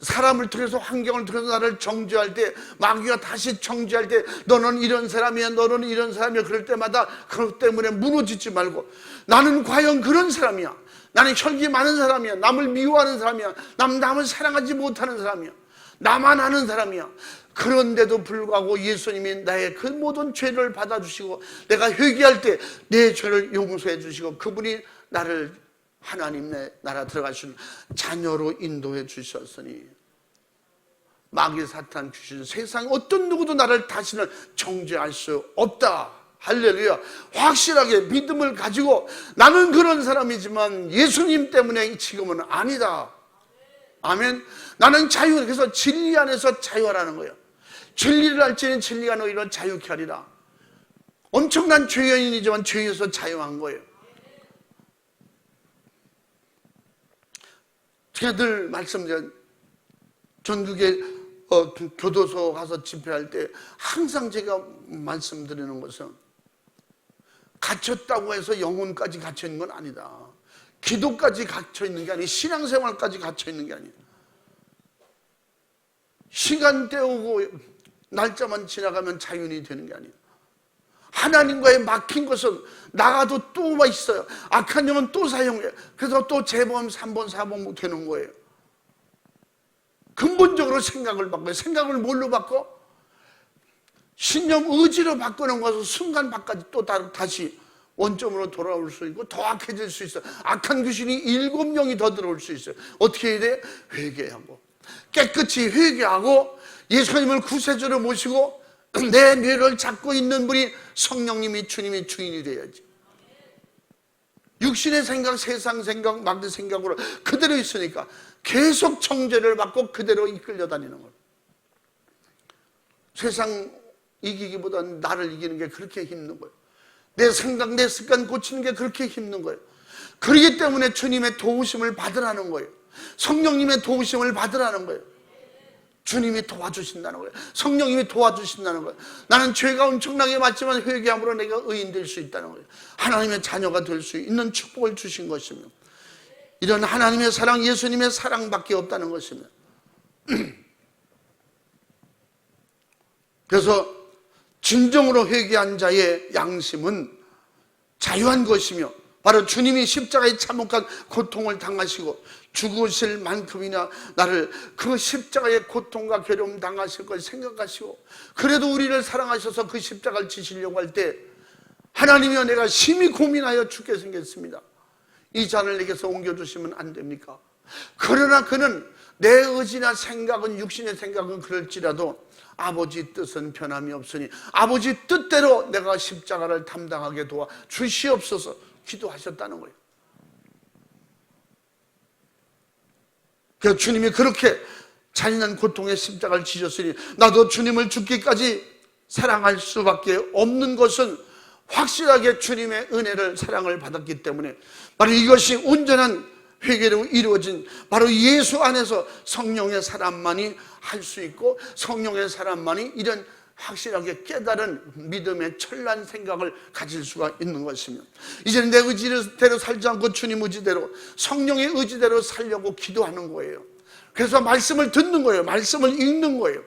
사람을 통해서, 환경을 통해서 나를 정죄할 때, 마귀가 다시 정죄할 때, 너는 이런 사람이야, 너는 이런 사람이야, 그럴 때마다 그것 때문에 무너지지 말고, 나는 과연 그런 사람이야, 나는 혈기 많은 사람이야, 남을 미워하는 사람이야, 남을 사랑하지 못하는 사람이야, 나만 아는 사람이야. 그런데도 불구하고 예수님이 나의 그 모든 죄를 받아주시고, 내가 회개할 때 내 죄를 용서해 주시고, 그분이 나를 하나님의 나라 들어가신 자녀로 인도해 주셨으니, 마귀 사탄 주신 세상 어떤 누구도 나를 다시는 정죄할 수 없다. 할렐루야. 확실하게 믿음을 가지고, 나는 그런 사람이지만 예수님 때문에 지금은 아니다. 아멘. 나는 자유, 그래서 진리 안에서 자유하라는 거예요. 진리를 알지는 진리가 너희를 자유케 하리라. 엄청난 죄인이지만 죄에서 자유한 거예요. 제가 늘 말씀드린, 전국에 교도소 가서 집회할 때 항상 제가 말씀드리는 것은, 갇혔다고 해서 영혼까지 갇혀 있는 건 아니다. 기도까지 갇혀 있는 게 아니고, 신앙생활까지 갇혀 있는 게 아니에요. 시간 때우고 날짜만 지나가면 자연이 되는 게 아니에요. 하나님과의 막힌 것은 나가도 또 있어요. 악한 영은 또 사용해요. 그래서 또 재범 3번 4번 되는 거예요. 근본적으로 생각을 바꿔요. 생각을 뭘로 바꿔? 신념 의지로 바꾸는 것은 순간 바까지 또 다시 원점으로 돌아올 수 있고 더 악해질 수 있어요. 악한 귀신이 7명이 더 들어올 수 있어요. 어떻게 해야 돼? 회개하고 깨끗이 회개하고 예수님을 구세주로 모시고 내 뇌를 잡고 있는 분이 성령님이 주님이 주인이 돼야지. 육신의 생각, 세상 생각, 마귀 생각으로 그대로 있으니까 계속 정죄를 받고 그대로 이끌려 다니는 거예요. 세상 이기기보다는 나를 이기는 게 그렇게 힘든 거예요. 내 생각, 내 습관 고치는 게 그렇게 힘든 거예요. 그렇기 때문에 주님의 도우심을 받으라는 거예요. 성령님의 도우심을 받으라는 거예요. 주님이 도와주신다는 거예요. 성령님이 도와주신다는 거예요. 나는 죄가 엄청나게 많지만 회개함으로 내가 의인 될 수 있다는 거예요. 하나님의 자녀가 될 수 있는 축복을 주신 것이며 이런 하나님의 사랑, 예수님의 사랑밖에 없다는 것이며 그래서 진정으로 회개한 자의 양심은 자유한 것이며 바로 주님이 십자가에 참혹한 고통을 당하시고 죽으실 만큼이나 나를 그 십자가의 고통과 괴로움 당하실 걸 생각하시고 그래도 우리를 사랑하셔서 그 십자가를 지시려고 할 때 하나님이여 내가 심히 고민하여 죽게 생겼습니다. 이 잔을 내게서 옮겨주시면 안 됩니까? 그러나 그는 내 의지나 생각은 육신의 생각은 그럴지라도 아버지 뜻은 변함이 없으니 아버지 뜻대로 내가 십자가를 담당하게 도와 주시옵소서 기도하셨다는 거예요. 그래서 주님이 그렇게 잔인한 고통의 십자가를 지셨으니 나도 주님을 죽기까지 사랑할 수밖에 없는 것은 확실하게 주님의 은혜를 사랑을 받았기 때문에 바로 이것이 온전한 회개로 이루어진 바로 예수 안에서 성령의 사람만이 할 수 있고 성령의 사람만이 이런 확실하게 깨달은 믿음의 철난 생각을 가질 수가 있는 것이며 이제는 내 의지대로 살지 않고 주님 의지대로 성령의 의지대로 살려고 기도하는 거예요. 그래서 말씀을 듣는 거예요. 말씀을 읽는 거예요.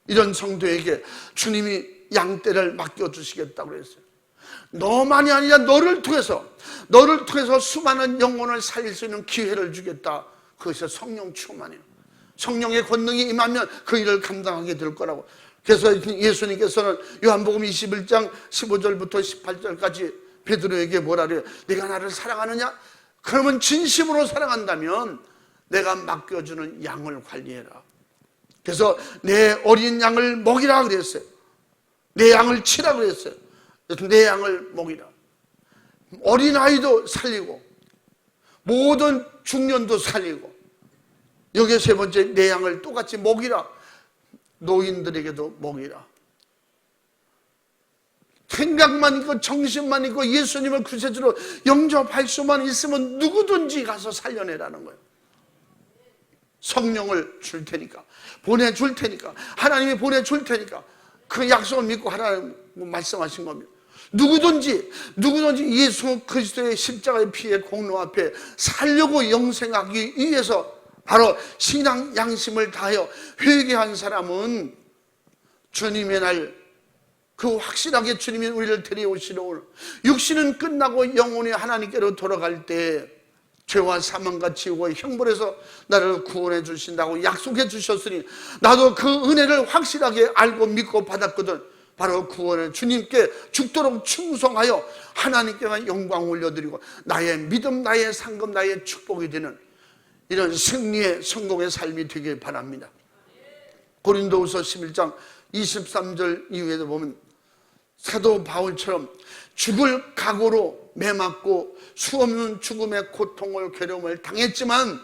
이런 성도에게 주님이 양떼를 맡겨주시겠다고 그랬어요. 너만이 아니라 너를 통해서 수많은 영혼을 살릴 수 있는 기회를 주겠다. 그것이 성령 충만이에요. 성령의 권능이 임하면 그 일을 감당하게 될 거라고. 그래서 예수님께서는 요한복음 21장 15절부터 18절까지 베드로에게 뭐라 그래요? 네가 나를 사랑하느냐? 그러면 진심으로 사랑한다면 내가 맡겨주는 양을 관리해라. 그래서 내 어린 양을 먹이라 그랬어요. 내 양을 치라 그랬어요. 내 양을 먹이라. 어린아이도 살리고 모든 중년도 살리고 여기에 세 번째 내 양을 똑같이 먹이라. 노인들에게도 먹이라. 생각만 있고 정신만 있고 예수님을 구세주로 영접할 수만 있으면 누구든지 가서 살려내라는 거예요. 성령을 줄 테니까, 보내줄 테니까, 하나님이 보내줄 테니까 그 약속을 믿고 하라고 말씀하신 겁니다. 누구든지 예수 그리스도의 십자가의 피의 공로 앞에 살려고 영생하기 위해서 바로 신앙 양심을 다하여 회개한 사람은 주님의 날 그 확실하게 주님이 우리를 데려오시러 육신은 끝나고 영혼이 하나님께로 돌아갈 때 죄와 사망과 지옥의 형벌에서 나를 구원해 주신다고 약속해 주셨으니 나도 그 은혜를 확실하게 알고 믿고 받았거든. 바로 구원을 주님께 죽도록 충성하여 하나님께만 영광 올려드리고 나의 믿음, 나의 상급, 나의 축복이 되는 이런 승리의 성공의 삶이 되길 바랍니다. 고린도후서 11장 23절 이후에도 보면 사도 바울처럼 죽을 각오로 매맞고 수없는 죽음의 고통을 괴로움을 당했지만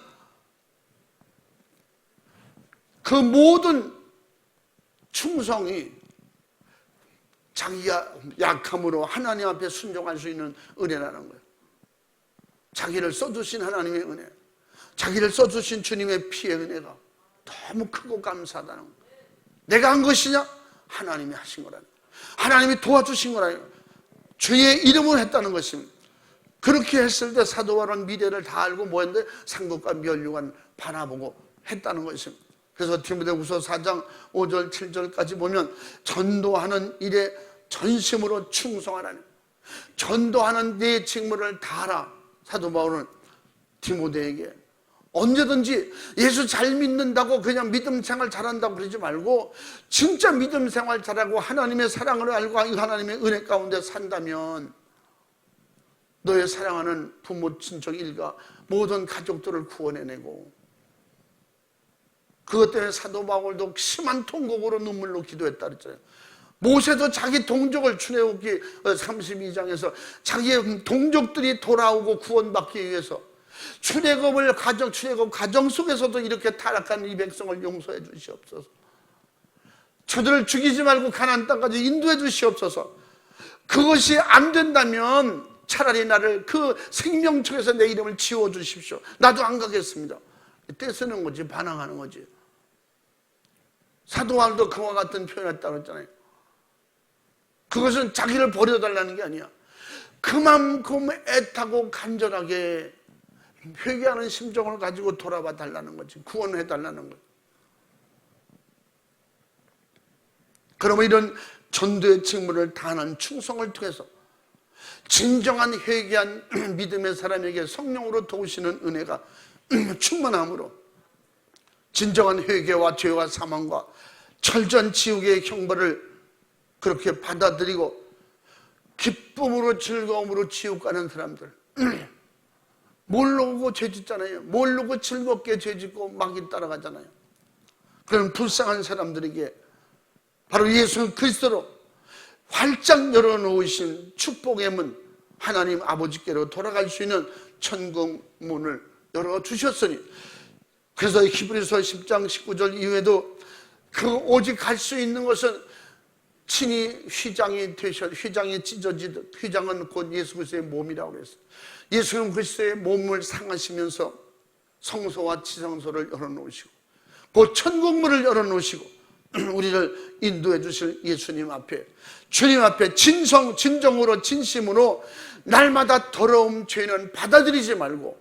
그 모든 충성이 자기가 약함으로 하나님 앞에 순종할 수 있는 은혜라는 거예요. 자기를 써주신 하나님의 은혜, 자기를 써주신 주님의 피의 은혜가 너무 크고 감사하다는 거예요. 내가 한 것이냐? 하나님이 하신 거라는 거예요. 하나님이 도와주신 거라는 거예요. 주의 이름을 했다는 것입니다. 그렇게 했을 때 사도 바울은 미래를 다 알고 뭐 했는데 상급과 면류관 바라보고 했다는 것입니다. 그래서 디모데후서 4장 5절 7절까지 보면 전도하는 일에 전심으로 충성하라는, 전도하는 네 직무를 다하라. 사도 바울은 디모데에게 언제든지 예수 잘 믿는다고 그냥 믿음 생활 잘한다고 그러지 말고 진짜 믿음 생활 잘하고 하나님의 사랑을 알고 하나님의 은혜 가운데 산다면 너의 사랑하는 부모, 친척, 일가 모든 가족들을 구원해내고, 그것 때문에 사도 바울도 심한 통곡으로 눈물로 기도했다 그랬잖아요. 모세도 자기 동족을 출애굽기 32장에서 자기의 동족들이 돌아오고 구원받기 위해서 출애굽 가정 속에서도 이렇게 타락한 이 백성을 용서해 주시옵소서. 저들을 죽이지 말고 가나안 땅까지 인도해 주시옵소서. 그것이 안 된다면 차라리 나를 그 생명책에서 내 이름을 지워 주십시오. 나도 안 가겠습니다. 떼쓰는 거지, 반항하는 거지. 사도 바울도 그와 같은 표현을 했다고 했잖아요. 그것은 자기를 버려달라는 게 아니야. 그만큼 애타고 간절하게 회개하는 심정을 가지고 돌아봐 달라는 거지. 구원해 달라는 거지. 그러면 이런 전도의 직무를 다하는 충성을 통해서 진정한 회개한 믿음의 사람에게 성령으로 도우시는 은혜가 충만함으로 진정한 회개와 죄와 사망과 철저한 지옥의 형벌을 그렇게 받아들이고 기쁨으로 즐거움으로 지옥 가는 사람들, 모르고 죄 짓잖아요. 모르고 즐겁게 죄 짓고 마귀 따라가잖아요. 그런 불쌍한 사람들에게 바로 예수 그리스도로 활짝 열어놓으신 축복의 문, 하나님 아버지께로 돌아갈 수 있는 천국 문을 열어주셨으니, 그래서 히브리서 10장 19절 이후에도 오직 갈 수 있는 것은 친히 휘장이 찢어지듯, 휘장은 곧 예수 그리스도의 몸이라고 그랬어요. 예수 그리스도의 몸을 상하시면서 성소와 지성소를 열어놓으시고 곧 천국문을 열어놓으시고 우리를 인도해 주실 예수님 앞에, 주님 앞에 진정으로 진심으로 날마다 더러움 죄는 받아들이지 말고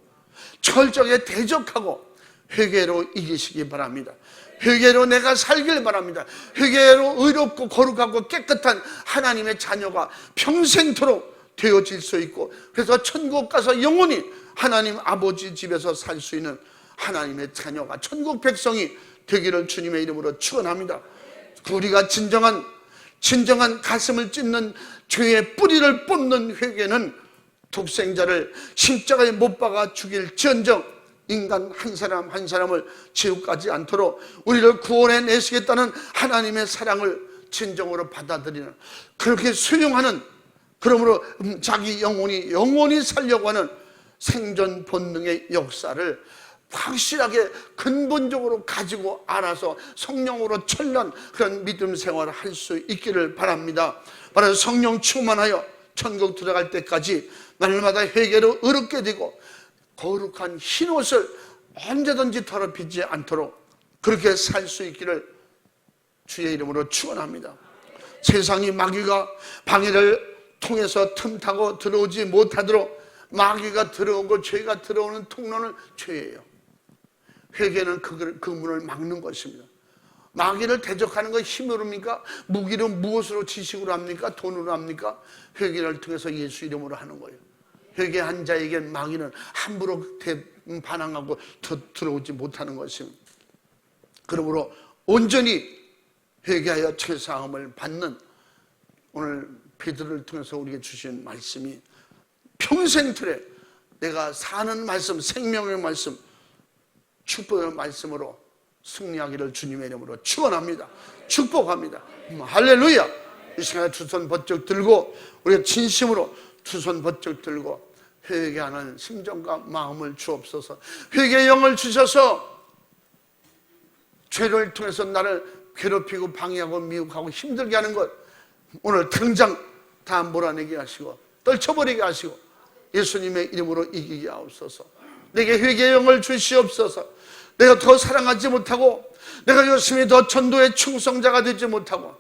철저하게 대적하고 회개로 이기시기 바랍니다. 회개로 내가 살길 바랍니다. 회개로 의롭고 거룩하고 깨끗한 하나님의 자녀가 평생토록 되어질 수 있고, 그래서 천국 가서 영원히 하나님 아버지 집에서 살 수 있는 하나님의 자녀가, 천국 백성이 되기를 주님의 이름으로 축원합니다. 우리가 진정한 가슴을 찢는 죄의 뿌리를 뽑는 회개는 독생자를 십자가에 못 박아 죽일지언정 인간 한 사람 한 사람을 지옥 가지 않도록 우리를 구원해 내시겠다는 하나님의 사랑을 진정으로 받아들이는, 그렇게 수용하는, 그러므로 자기 영원히 살려고 하는 생존 본능의 역사를 확실하게 근본적으로 가지고 알아서 성령으로 철난 그런 믿음 생활을 할 수 있기를 바랍니다. 바로 성령 충만하여 천국 들어갈 때까지 날마다 회개로 의롭게 되고 거룩한 흰옷을 언제든지 더럽히지 않도록 그렇게 살 수 있기를 주의 이름으로 축원합니다. 세상이 마귀가 방해를 통해서 틈타고 들어오지 못하도록 마귀가 들어오고 죄가 들어오는 통로는 죄예요. 회개는 그 문을 막는 것입니다. 마귀를 대적하는 건 힘으로입니까? 무기로 무엇으로 지식으로 합니까? 돈으로 합니까? 회개를 통해서 예수 이름으로 하는 거예요. 회개한 자에겐 마귀는 함부로 반항하고 들어오지 못하는 것입니다. 그러므로 온전히 회개하여 죄사함을 받는 오늘 베드로를 통해서 우리에게 주신 말씀이 평생 틀에 내가 사는 말씀, 생명의 말씀, 축복의 말씀으로 승리하기를 주님의 이름으로 축원합니다. 축복합니다. 할렐루야. 이 시간에 두 손 번쩍 들고 우리가 진심으로 두 손 번쩍 들고 회개하는 심정과 마음을 주옵소서. 회개의 영을 주셔서 죄를 통해서 나를 괴롭히고 방해하고 미혹하고 힘들게 하는 것 오늘 당장 다 몰아내게 하시고 떨쳐버리게 하시고 예수님의 이름으로 이기게 하옵소서. 내게 회개의 영을 주시옵소서. 내가 더 사랑하지 못하고 내가 열심히 더 전도의 충성자가 되지 못하고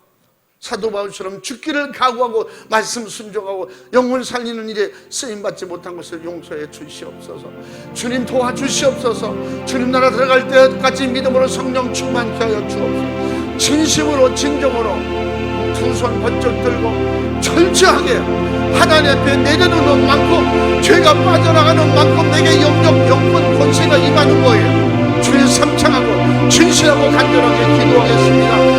사도 바울처럼 죽기를 각오하고 말씀 순종하고 영혼 살리는 일에 쓰임받지 못한 것을 용서해 주시옵소서. 주님 도와주시옵소서. 주님 나라 들어갈 때까지 믿음으로 성령 충만케 하여 주옵소서. 진심으로 진정으로 두 손 번쩍 들고 철저하게 하나님 앞에 내려놓는 만큼, 죄가 빠져나가는 만큼 내게 영적 영권 권세가 임하는 거예요. 주의 삼창하고 진실하고 간절하게 기도하겠습니다.